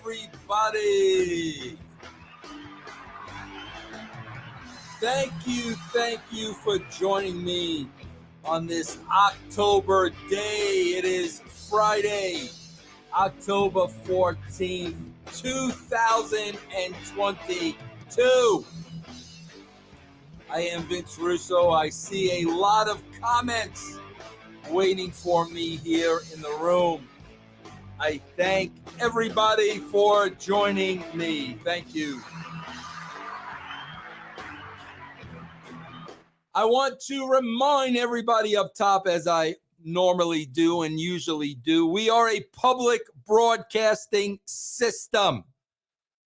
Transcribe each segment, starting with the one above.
everybody. Thank you for joining me on this October day. It is Friday, October 14th, 2022. I am Vince Russo. I see a lot of comments waiting for me here in the room. I thank everybody for joining me. Thank you. I want to remind everybody up top, as I normally do and usually do, we are a public broadcasting system.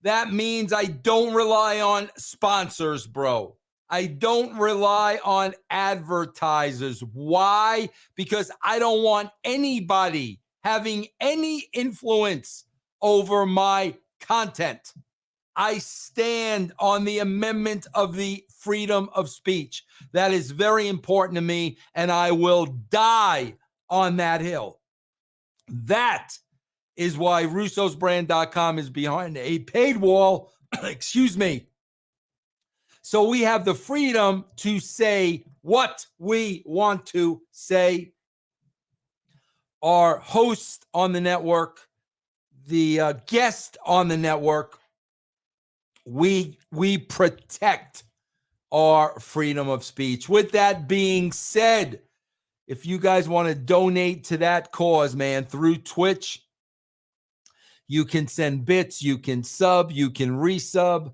That means I don't rely on sponsors, bro. I don't rely on advertisers. Why? Because I don't want anybody having any influence over my content. I stand on the amendment of the freedom of speech. That is very important to me, and I will die on that hill. That is why russosbrand.com is behind a paid wall. Excuse me. So we have the freedom to say what we want to say. Our host on the network, the guest on the network, we protect our freedom of speech. With that being said, if you guys want to donate to that cause, man, through Twitch, you can send bits, you can sub, you can resub,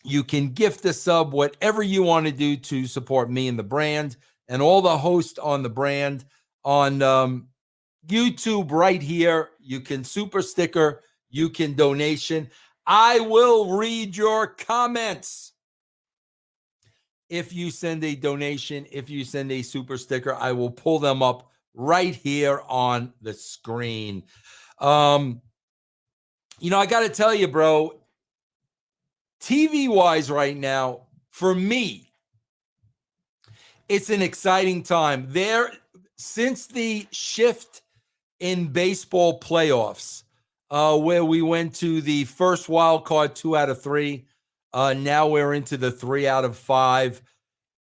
you can gift a sub, whatever you want to do to support me and the brand and all the hosts on the brand. On YouTube right here, you can super sticker, you can donation. I will read your comments. If you send a donation, if you send a super sticker, I will pull them up right here on the screen. I got to tell you, bro, TV-wise right now, for me, it's an exciting time. Since the shift in baseball playoffs, where we went to the first wild card 2 out of 3. Now we're into the 3 out of 5.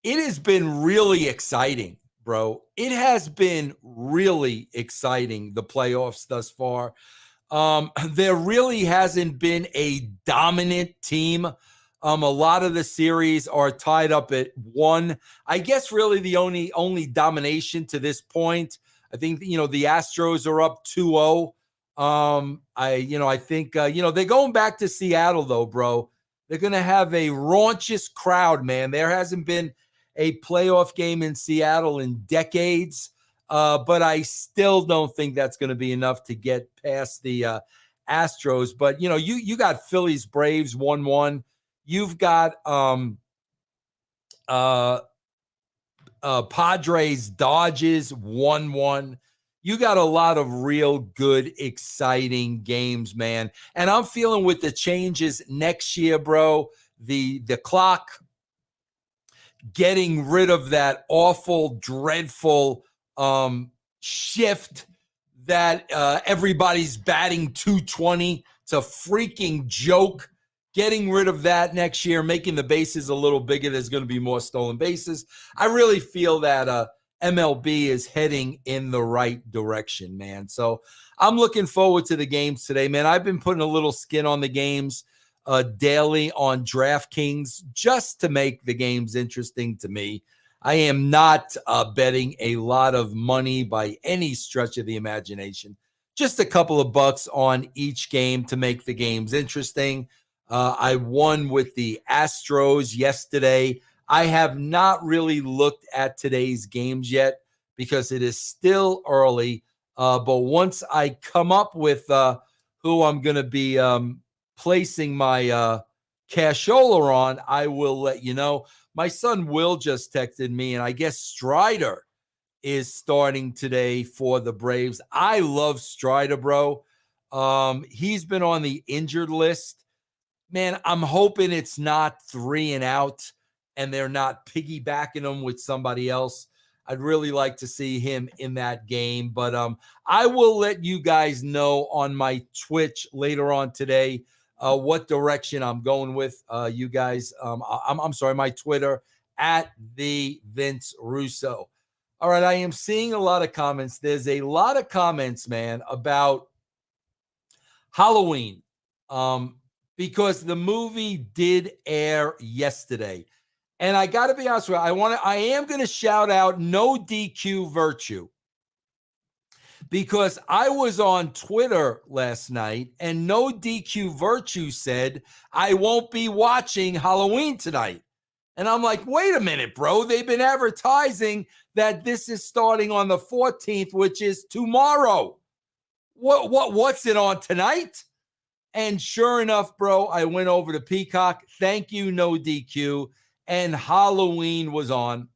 It has been really exciting, bro. It has been really exciting, the playoffs thus far. There really hasn't been a dominant team. A lot of the series are tied up at 1. I guess really the only domination to this point, I think, the Astros are up 2-0. I think, they're going back to Seattle though, bro. They're going to have a raunchous crowd, man. There hasn't been a playoff game in Seattle in decades. But I still don't think that's going to be enough to get past the Astros. But, you got Phillies, Braves 1-1. You've got Padres, Dodgers 1-1. You got a lot of real good, exciting games, man. And I'm feeling with the changes next year, bro, the clock, getting rid of that awful, dreadful shift that everybody's batting 220. It's a freaking joke. Getting rid of that next year, making the bases a little bigger. There's going to be more stolen bases. I really feel that MLB is heading in the right direction, man. So I'm looking forward to the games today, man. I've been putting a little skin on the games daily on DraftKings just to make the games interesting to me. I am not betting a lot of money by any stretch of the imagination. Just a couple of bucks on each game to make the games interesting. I won with the Astros yesterday. I have not really looked at today's games yet because it is still early. But once I come up with who I'm going to be placing my cashola on, I will let you know. My son Will just texted me, and I guess Strider is starting today for the Braves. I love Strider, bro. He's been on the injured list. Man, I'm hoping it's not 3 and out and they're not piggybacking him with somebody else. I'd really like to see him in that game. But I will let you guys know on my Twitch later on today what direction I'm going with. You guys, I'm sorry, my Twitter at the Vince Russo. All right, I am seeing a lot of comments. There's a lot of comments, man, about Halloween, because the movie did air yesterday. And I got to be honest with you, I am going to shout out No DQ Virtue, because I was on Twitter last night and No DQ Virtue said, I won't be watching Halloween tonight. And I'm like, wait a minute, bro. They've been advertising that this is starting on the 14th, which is tomorrow. What's it on tonight? And sure enough, bro, I went over to Peacock. Thank you, No DQ. And Halloween was on.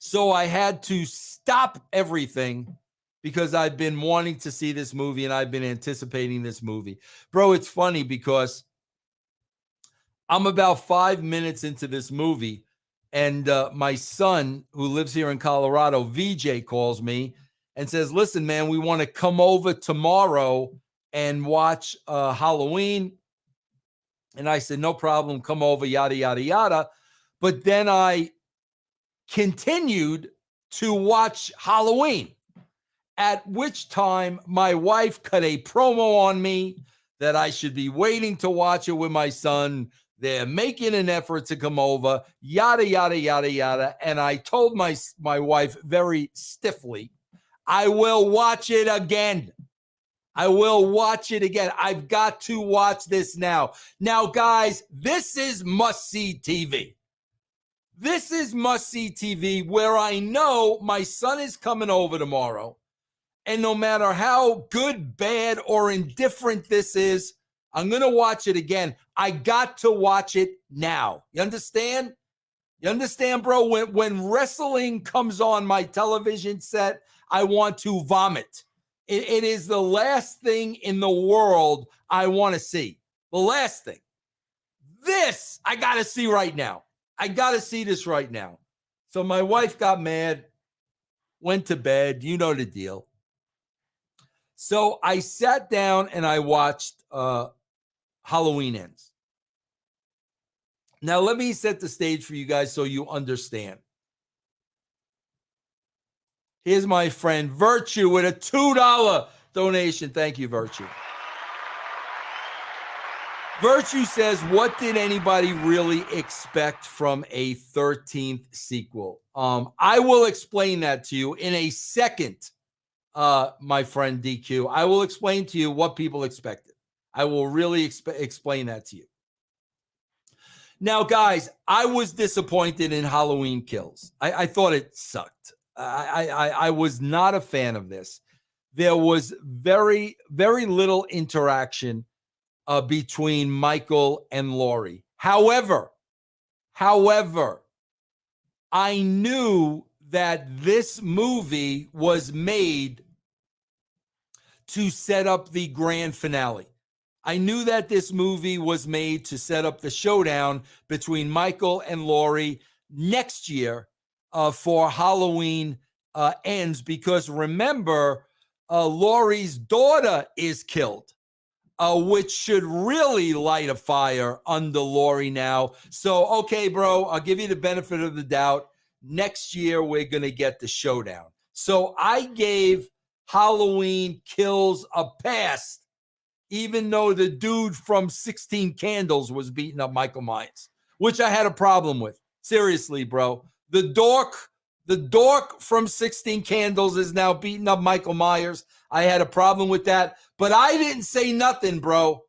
So I had to stop everything because I've been wanting to see this movie and I've been anticipating this movie. Bro, it's funny because I'm about 5 minutes into this movie, and my son, who lives here in Colorado, VJ, calls me and says, listen, man, we want to come over tomorrow and watch Halloween. And I said, no problem, come over, yada, yada, yada. But then I continued to watch Halloween, at which time my wife cut a promo on me that I should be waiting to watch it with my son. They're making an effort to come over, yada, yada, yada, yada. And I told my wife very stiffly, I will watch it again. I will watch it again. I've got to watch this now. Now, guys, this is must-see TV. This is must-see TV where I know my son is coming over tomorrow. And no matter how good, bad, or indifferent this is, I'm going to watch it again. I got to watch it now. You understand? You understand, bro? When wrestling comes on my television set, I want to vomit. It is the last thing in the world I want to see. The last thing. This I got to see right now. I got to see this right now. So my wife got mad, went to bed. You know the deal. So I sat down and I watched Halloween Ends. Now, let me set the stage for you guys so you understand. Here's my friend Virtue with a $2 donation. Thank you, Virtue. Virtue says, what did anybody really expect from a 13th sequel? I will explain that to you in a second, my friend DQ. I will explain to you what people expected. I will really explain that to you. Now, guys, I was disappointed in Halloween Kills. I thought it sucked. I was not a fan of this. There was very, very little interaction between Michael and Laurie. However, I knew that this movie was made to set up the grand finale. I knew that this movie was made to set up the showdown between Michael and Laurie next year for Halloween Ends, because remember, Laurie's daughter is killed, which should really light a fire under Laurie now. So, okay, bro, I'll give you the benefit of the doubt. Next year, we're going to get the showdown. So I gave Halloween Kills a pass, even though the dude from 16 Candles was beating up Michael Myers, which I had a problem with. Seriously, bro. The dork from 16 Candles is now beating up Michael Myers. I had a problem with that, but I didn't say nothing, bro.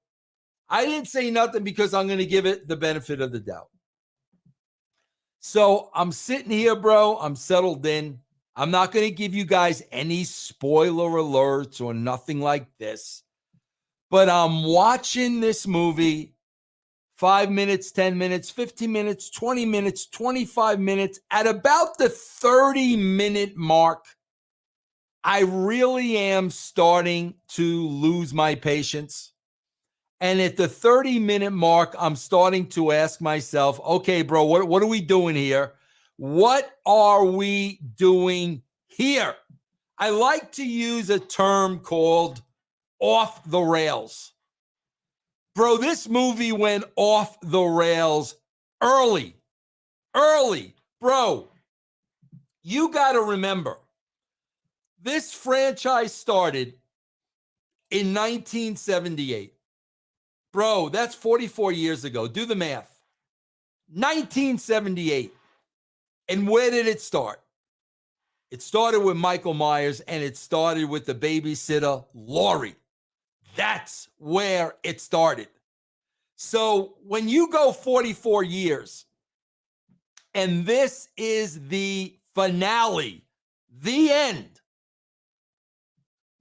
I didn't say nothing because I'm going to give it the benefit of the doubt. So I'm sitting here, bro. I'm settled in. I'm not going to give you guys any spoiler alerts or nothing like this, but I'm watching this movie 5 minutes, 10 minutes, 15 minutes, 20 minutes, 25 minutes. At about the 30-minute mark, I really am starting to lose my patience. And at the 30-minute mark, I'm starting to ask myself, okay, bro, what are we doing here? What are we doing here? I like to use a term called off the rails. Bro, this movie went off the rails early. Bro, you got to remember, this franchise started in 1978. Bro, that's 44 years ago. Do the math. 1978. And where did it start? It started with Michael Myers, and it started with the babysitter, Laurie. That's where it started. So when you go 44 years, and this is the finale, the end,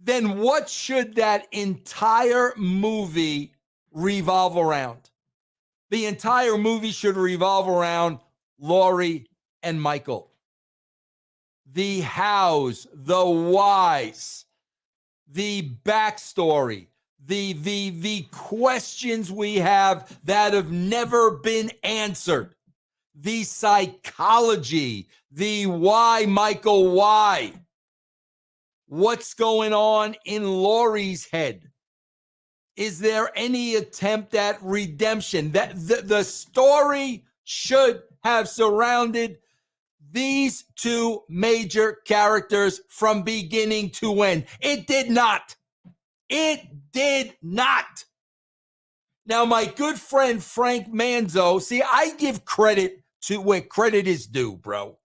then what should that entire movie revolve around? The entire movie should revolve around Laurie and Michael. The hows, the whys, the backstory, the questions we have that have never been answered, the psychology, the why, Michael, why? What's going on in Laurie's head? Is there any attempt at redemption? That the story should have surrounded these two major characters from beginning to end. It did not. It did not. Now, my good friend Frank Manzo, see, I give credit to where credit is due, bro.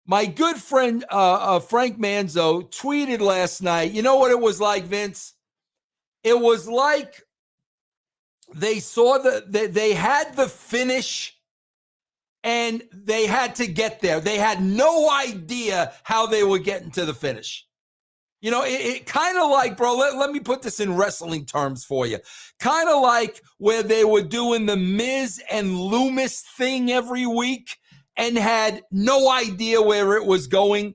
My good friend Frank Manzo tweeted last night, you know what it was like, Vince? It was like they saw they had the finish and they had to get there. They had no idea how they were getting to the finish. You know, it kind of like, bro, let me put this in wrestling terms for you. Kind of like where they were doing the Miz and Loomis thing every week and had no idea where it was going.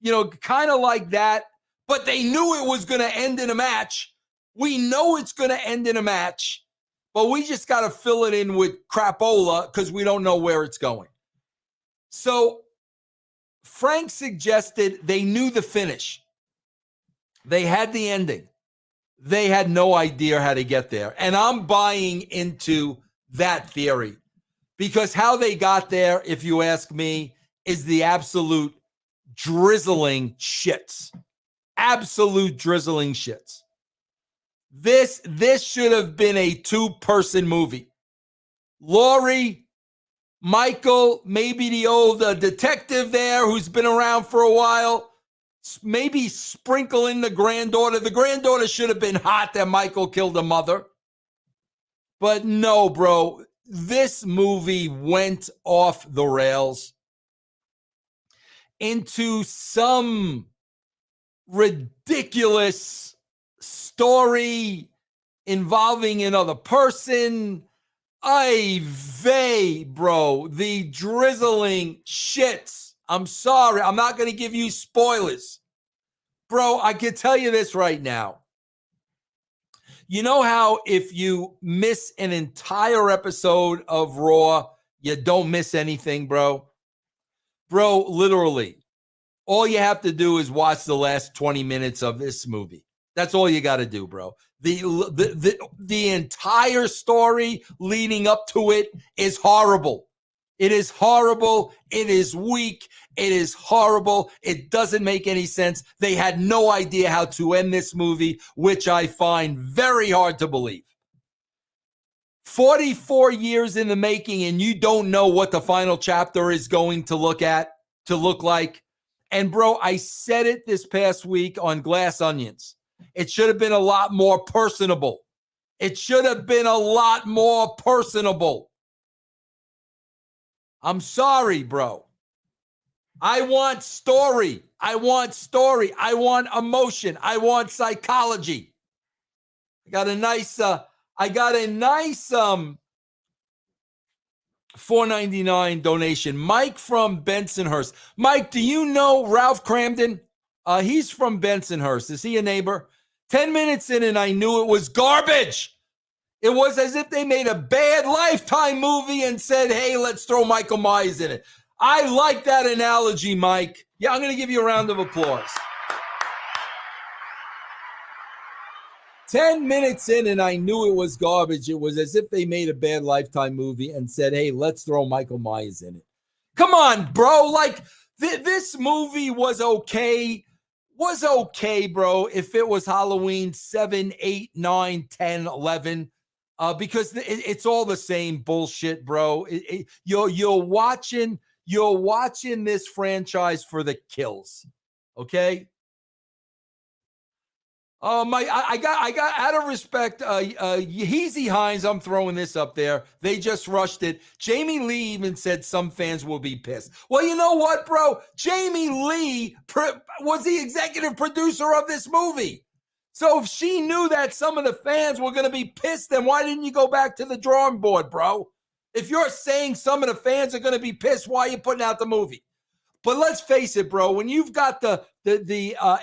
You know, kind of like that. But they knew it was going to end in a match. We know it's going to end in a match. But we just got to fill it in with crapola because we don't know where it's going. So Frank suggested they knew the finish. They had the ending. They had no idea how to get there. And I'm buying into that theory because how they got there, if you ask me, is the absolute drizzling shits. Absolute drizzling shits. This should have been a two-person movie. Laurie, Michael, maybe the old detective there who's been around for a while, maybe sprinkle in the granddaughter. The granddaughter should have been hot that Michael killed the mother. But no, bro, this movie went off the rails into some ridiculous story involving another person. Bro, the drizzling shits. I'm sorry. I'm not going to give you spoilers. Bro, I can tell you this right now. You know how if you miss an entire episode of Raw, you don't miss anything, bro? Bro, literally, all you have to do is watch the last 20 minutes of this movie. That's all you got to do, bro. The entire story leading up to it is horrible. It is horrible. It is weak. It is horrible. It doesn't make any sense. They had no idea how to end this movie, which I find very hard to believe. 44 years in the making, and you don't know what the final chapter is going to look like. And bro, I said it this past week on Glass Onions. It should have been a lot more personable. It should have been a lot more personable. I'm sorry, bro. I want story. I want story. I want emotion. I want psychology. I got a nice $4.99 donation. Mike from Bensonhurst. Mike, do you know Ralph Cramden? He's from Bensonhurst. Is he a neighbor? 10 minutes in and I knew it was garbage. It was as if they made a bad Lifetime movie and said, hey, let's throw Michael Myers in it. I like that analogy, Mike. Yeah, I'm going to give you a round of applause. 10 minutes in and I knew it was garbage. It was as if they made a bad Lifetime movie and said, hey, let's throw Michael Myers in it. Come on, bro. Like, this movie was okay. Was okay, bro, if it was Halloween 7, 8, 9, 10, 11. Because it's all the same bullshit, bro. You're watching this franchise for the kills. Okay? I got out of respect. Yeezy Hines, I'm throwing this up there. They just rushed it. Jamie Lee even said some fans will be pissed. Well, you know what, bro? Jamie Lee was the executive producer of this movie. So if she knew that some of the fans were going to be pissed, then why didn't you go back to the drawing board, bro? If you're saying some of the fans are going to be pissed, why are you putting out the movie? But let's face it, bro. When you've got the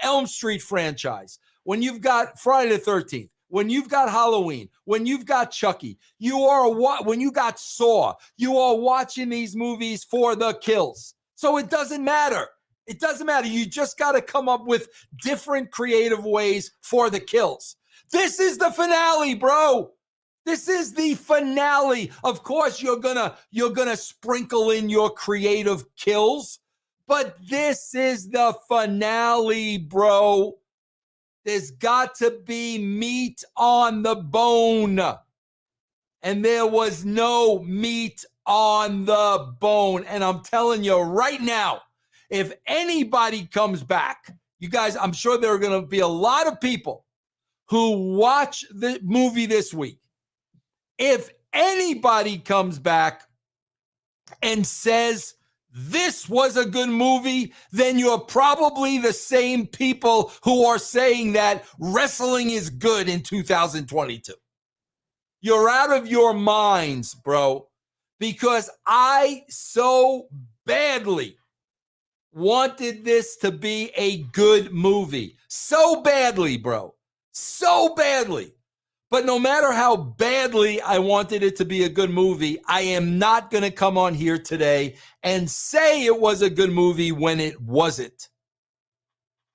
Elm Street franchise, when you've got Friday the 13th, when you've got Halloween, when you've got Chucky, when you got Saw, you are watching these movies for the kills. So it doesn't matter. It doesn't matter. You just got to come up with different creative ways for the kills. This is the finale, bro. This is the finale. Of course, you're gonna sprinkle in your creative kills, but this is the finale, bro. There's got to be meat on the bone. And there was no meat on the bone. And I'm telling you right now, if anybody comes back, you guys, I'm sure there are going to be a lot of people who watch the movie this week. If anybody comes back and says, this was a good movie, then you're probably the same people who are saying that wrestling is good in 2022. You're out of your minds, bro, because I so badly wanted this to be a good movie. So badly, bro. So badly. But no matter how badly I wanted it to be a good movie, I am not going to come on here today and say it was a good movie when it wasn't.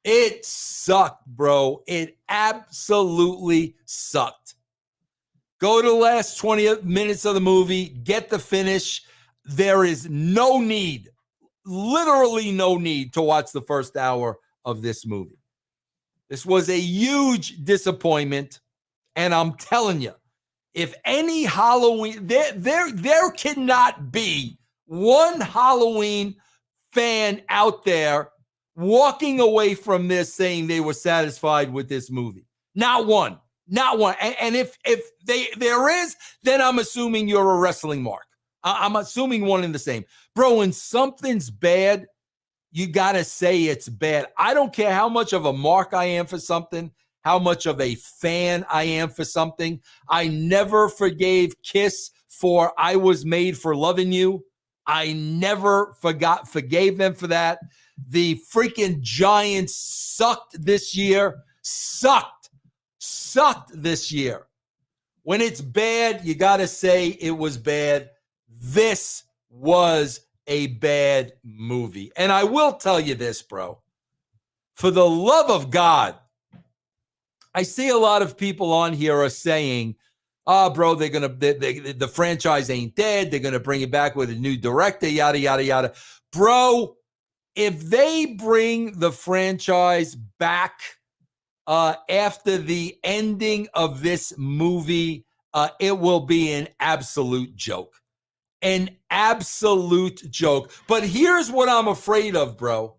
It sucked, bro. It absolutely sucked. Go to the last 20 minutes of the movie, get the finish. There is no need, literally no need to watch the first hour of this movie. This was a huge disappointment. And I'm telling you, if any Halloween, there cannot be one Halloween fan out there walking away from this saying they were satisfied with this movie. Not one. Not one. And if there is, then I'm assuming you're a wrestling mark. I'm assuming one and the same. Bro, when something's bad, you got to say it's bad. I don't care how much of a mark I am for something, how much of a fan I am for something. I never forgave Kiss for I Was Made for Loving You. I never forgave them for that. The freaking Giants sucked this year. Sucked this year. When it's bad, you got to say it was bad. This was a bad movie. And I will tell you this, bro. For the love of God, I see a lot of people on here are saying, bro, the franchise ain't dead. They're going to bring it back with a new director, yada, yada, yada. Bro, if they bring the franchise back after the ending of this movie, it will be an absolute joke. An absolute joke. But here's what I'm afraid of, bro.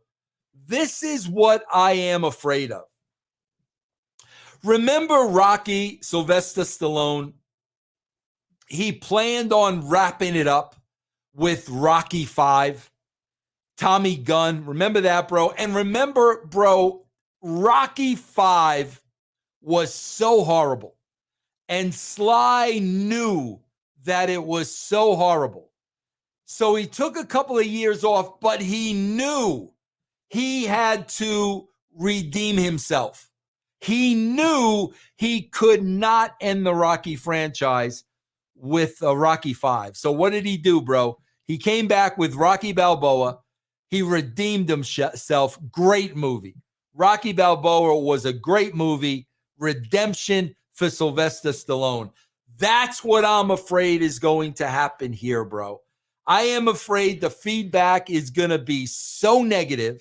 This is what I am afraid of. Remember Rocky, Sylvester Stallone? He planned on wrapping it up with Rocky 5. Tommy Gunn, remember that, bro? And remember, bro, Rocky 5 was so horrible. And Sly knew that it was so horrible. So he took a couple of years off, but he knew he had to redeem himself. He knew he could not end the Rocky franchise with Rocky 5. So what did he do, bro? He came back with Rocky Balboa. He redeemed himself. Great movie. Rocky Balboa was a great movie. Redemption for Sylvester Stallone. That's what I'm afraid is going to happen here, bro. I am afraid the feedback is going to be so negative,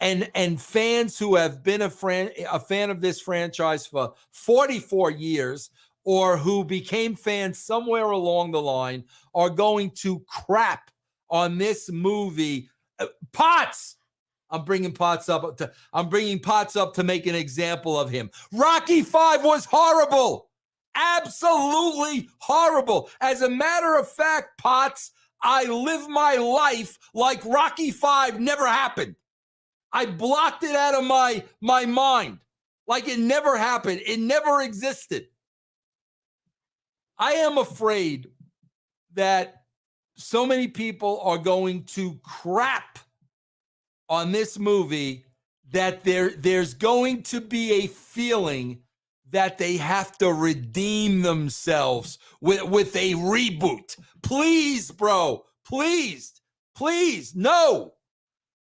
and fans who have been a fan of this franchise for 44 years or who became fans somewhere along the line are going to crap on this movie. Potts! I'm bringing Potts up to make an example of him. Rocky V was horrible. Absolutely horrible. As a matter of fact, Potts, I live my life like Rocky V never happened. I blocked it out of my mind like it never happened. It never existed. I am afraid that so many people are going to crap on this movie that there's going to be a feeling that they have to redeem themselves with a reboot. Please, bro. Please. No.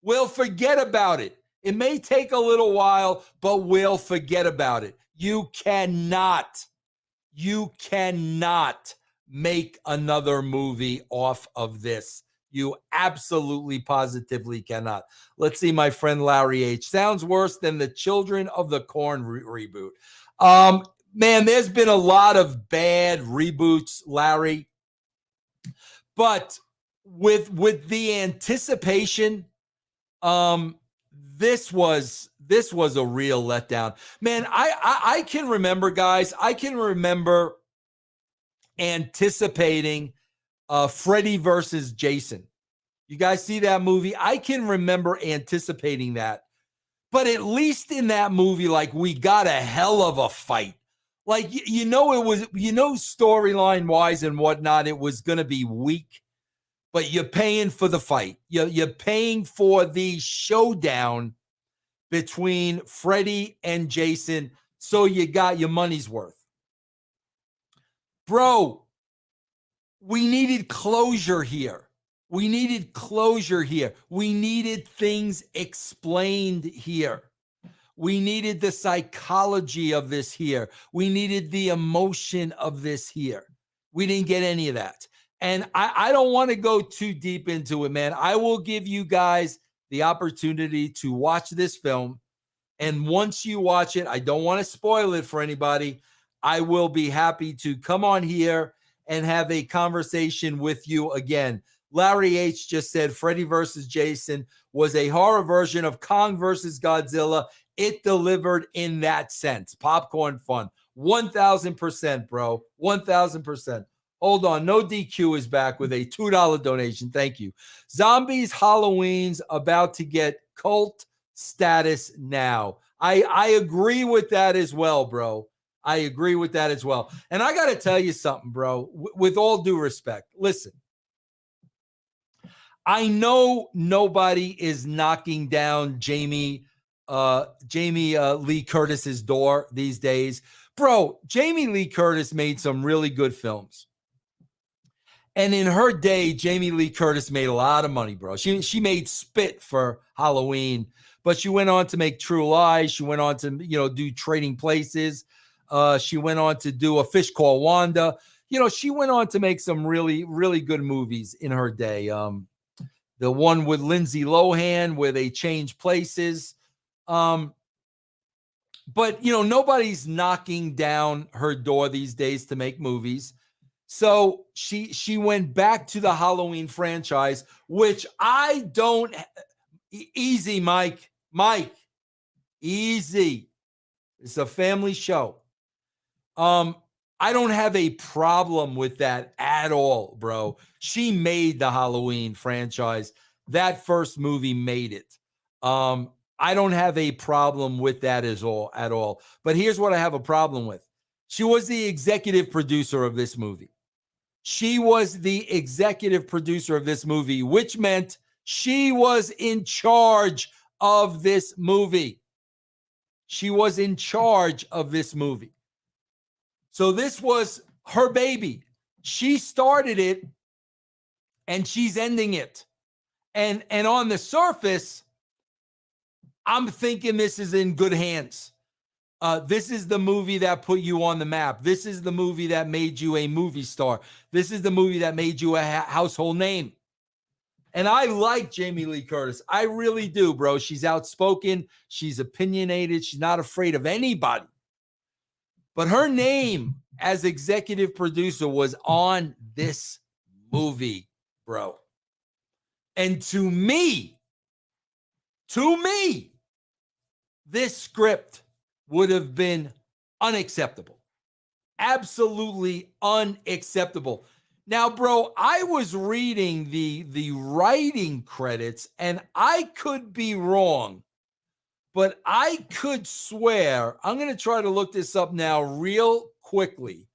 We'll forget about it. It may take a little while, but we'll forget about it. You cannot make another movie off of this. You absolutely, positively cannot. Let's see, my friend Larry H. Sounds worse than the Children of the Corn reboot. Man, there's been a lot of bad reboots, Larry. But with the anticipation, this was a real letdown. Man, I can remember, guys. I can remember anticipating Freddy versus Jason. You guys see that movie? I can remember anticipating that. But at least in that movie, like, we got a hell of a fight. Like, it was, storyline wise and whatnot, it was going to be weak. But you're paying for the fight. You're paying for the showdown between Freddy and Jason. So you got your money's worth. Bro, we needed closure here. We needed things explained here. We needed the psychology of this here. We needed the emotion of this here. We didn't get any of that. And I don't want to go too deep into it, man. I will give you guys the opportunity to watch this film. And once you watch it, I don't want to spoil it for anybody. I will be happy to come on here and have a conversation with you again. Larry H. just said Freddy versus Jason was a horror version of Kong versus Godzilla. It delivered in that sense. Popcorn fun. 1,000%, bro. 1,000%. Hold on. No DQ is back with a $2 donation. Thank you. Zombies Halloween's about to get cult status now. I agree with that as well, bro. I agree with that as well. And I got to tell you something, bro, with all due respect. Listen, I know nobody is knocking down Jamie Lee Curtis's door these days. Bro, Jamie Lee Curtis made some really good films. And in her day, Jamie Lee Curtis made a lot of money, bro. She made Spit for Halloween, but she went on to make True Lies. She went on to, do Trading Places. She went on to do A Fish Called Wanda. She went on to make some really, really good movies in her day. The one with Lindsay Lohan where they changed places. But, nobody's knocking down her door these days to make movies. So she went back to the Halloween franchise, which I don't. Easy, Mike. Easy. It's a family show. I don't have a problem with that at all, bro. She made the Halloween franchise. That first movie made it. I don't have a problem with that at all. But here's what I have a problem with. She was the executive producer of this movie. She was the executive producer of this movie, which meant she was in charge of this movie. She was in charge of this movie. So this was her baby. She started it. and she's ending it. And on the surface, I'm thinking this is in good hands. This is the movie that put you on the map. This is the movie that made you a movie star. This is the movie that made you a household name. And I like Jamie Lee Curtis. I really do, bro. She's outspoken. She's opinionated. She's not afraid of anybody. But her name as executive producer was on this movie, bro. And to me, this script would have been unacceptable. Absolutely unacceptable. Now, bro, I was reading the writing credits, and I could be wrong, but I could swear, I'm going to try to look this up now real quickly.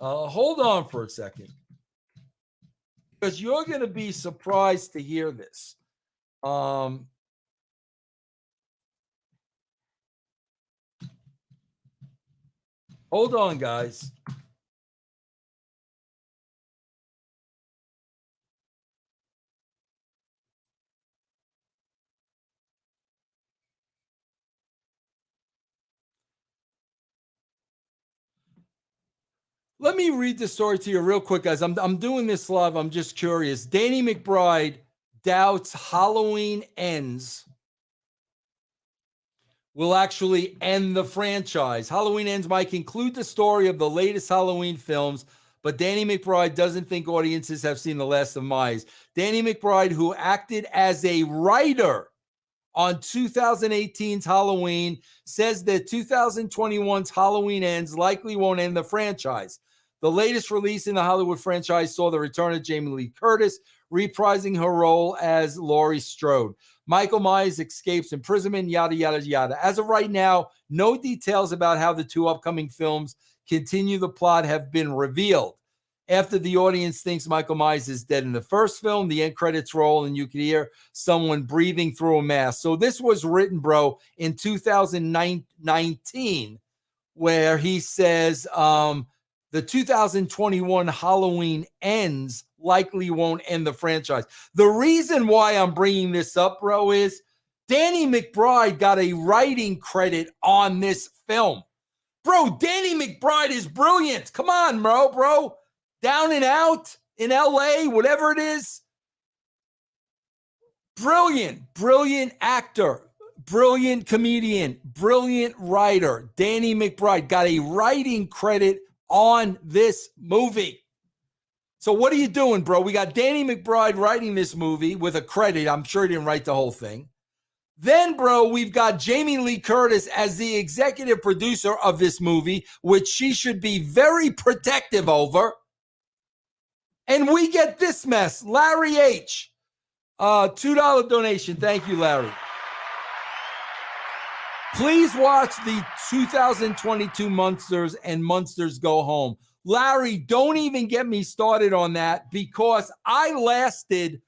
Hold on for a second, because you're going to be surprised to hear this. Hold on, guys. Let me read the story to you real quick, guys. I'm doing this live. I'm just curious. Danny McBride doubts Halloween Ends will actually end the franchise. Halloween Ends might conclude the story of the latest Halloween films, but Danny McBride doesn't think audiences have seen the last of Myers. Danny McBride, who acted as a writer on 2018's Halloween, says that 2021's Halloween Ends likely won't end the franchise. The latest release in the Hollywood franchise saw the return of Jamie Lee Curtis, reprising her role as Laurie Strode. Michael Myers escapes imprisonment, yada, yada, yada. As of right now, no details about how the two upcoming films continue the plot have been revealed. After the audience thinks Michael Myers is dead in the first film, the end credits roll and you can hear someone breathing through a mask. So this was written, bro, in 2019, where he says the 2021 Halloween Ends likely won't end the franchise. The reason why I'm bringing this up, bro, is Danny McBride got a writing credit on this film. Bro, Danny McBride is brilliant. Come on, bro. Down and Out in LA, whatever it is. Brilliant actor, brilliant comedian, brilliant writer. Danny McBride got a writing credit on this movie. So what are you doing, bro? We got Danny McBride writing this movie with a credit. I'm sure he didn't write the whole thing. Then, bro, we've got Jamie Lee Curtis as the executive producer of this movie, which she should be very protective over. And we get this mess. Larry H. $2 donation. Thank you, Larry. Please watch the 2022 Munsters and Munsters Go Home. Larry, don't even get me started on that, because I lasted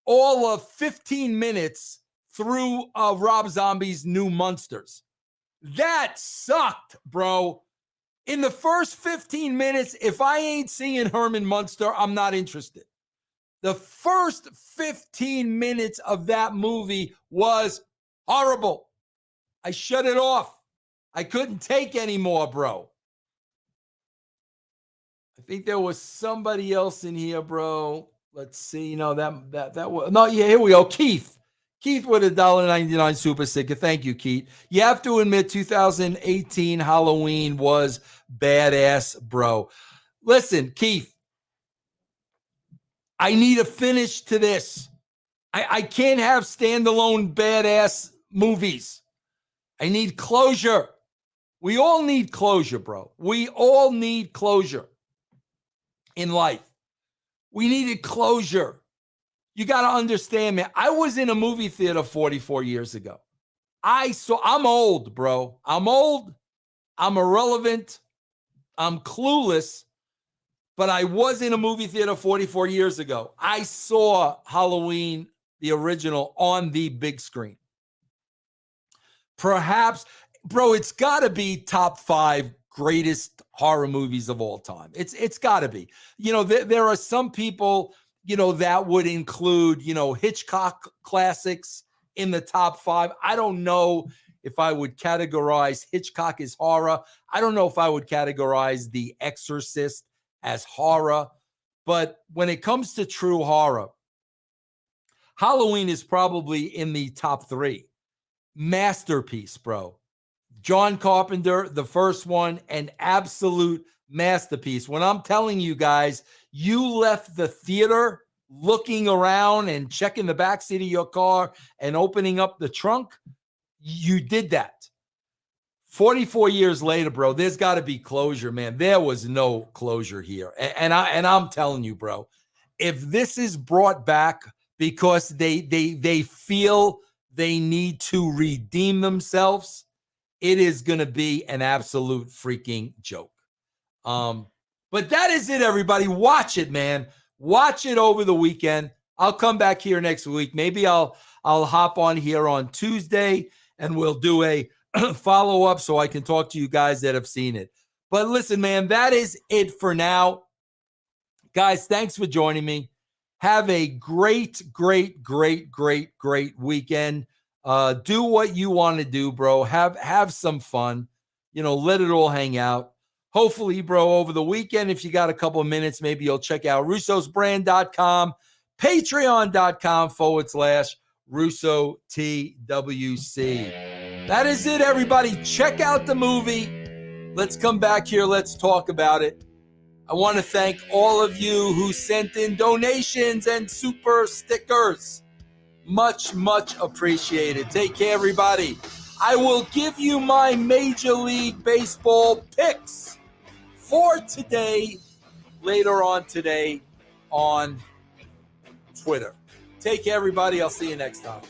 all of 15 minutes through Rob Zombie's new Munsters. That sucked, bro. In the first 15 minutes, if I ain't seeing Herman Munster, I'm not interested. The first 15 minutes of that movie was horrible. I shut it off. I couldn't take any more, bro. I think there was somebody else in here, bro. Let's see. No, that was no. Yeah, here we go. Keith with $1.99 super sticker. Thank you, Keith. You have to admit, 2018 Halloween was badass, bro. Listen, Keith, I need a finish to this. I can't have standalone badass movies. I need closure. We all need closure, bro. We all need closure in life. We needed closure. You got to understand, man. I was in a movie theater 44 years ago. I'm old, bro. I'm old. I'm irrelevant. I'm clueless. But I was in a movie theater 44 years ago. I saw Halloween, the original, on the big screen. Perhaps, bro, it's got to be top 5 greatest horror movies of all time. It's got to be. You know, there are some people that would include, Hitchcock classics in the top 5. I don't know if I would categorize Hitchcock as horror. I don't know if I would categorize The Exorcist as horror. But when it comes to true horror, Halloween is probably in the top 3. Masterpiece, bro. John Carpenter, the first one, an absolute masterpiece. When I'm telling you guys, you left the theater looking around and checking the backseat of your car and opening up the trunk, you did that. 44 years later, bro, there's got to be closure, man. There was no closure here. And I'm telling you, bro, if this is brought back because they feel they need to redeem themselves, it is going to be an absolute freaking joke. But that is it, everybody. Watch it, man. Watch it over the weekend. I'll come back here next week. Maybe I'll hop on here on Tuesday and we'll do a follow-up so I can talk to you guys that have seen it. But listen, man, that is it for now. Guys, thanks for joining me. Have a great weekend. Do what you want to do, bro. Have some fun. Let it all hang out. Hopefully, bro, over the weekend, if you got a couple of minutes, maybe you'll check out russosbrand.com, patreon.com/Russo TWC. That is it, everybody. Check out the movie. Let's come back here. Let's talk about it. I want to thank all of you who sent in donations and super stickers. Much appreciated. Take care, everybody. I will give you my Major League Baseball picks for today, later on today on Twitter. Take care, everybody. I'll see you next time.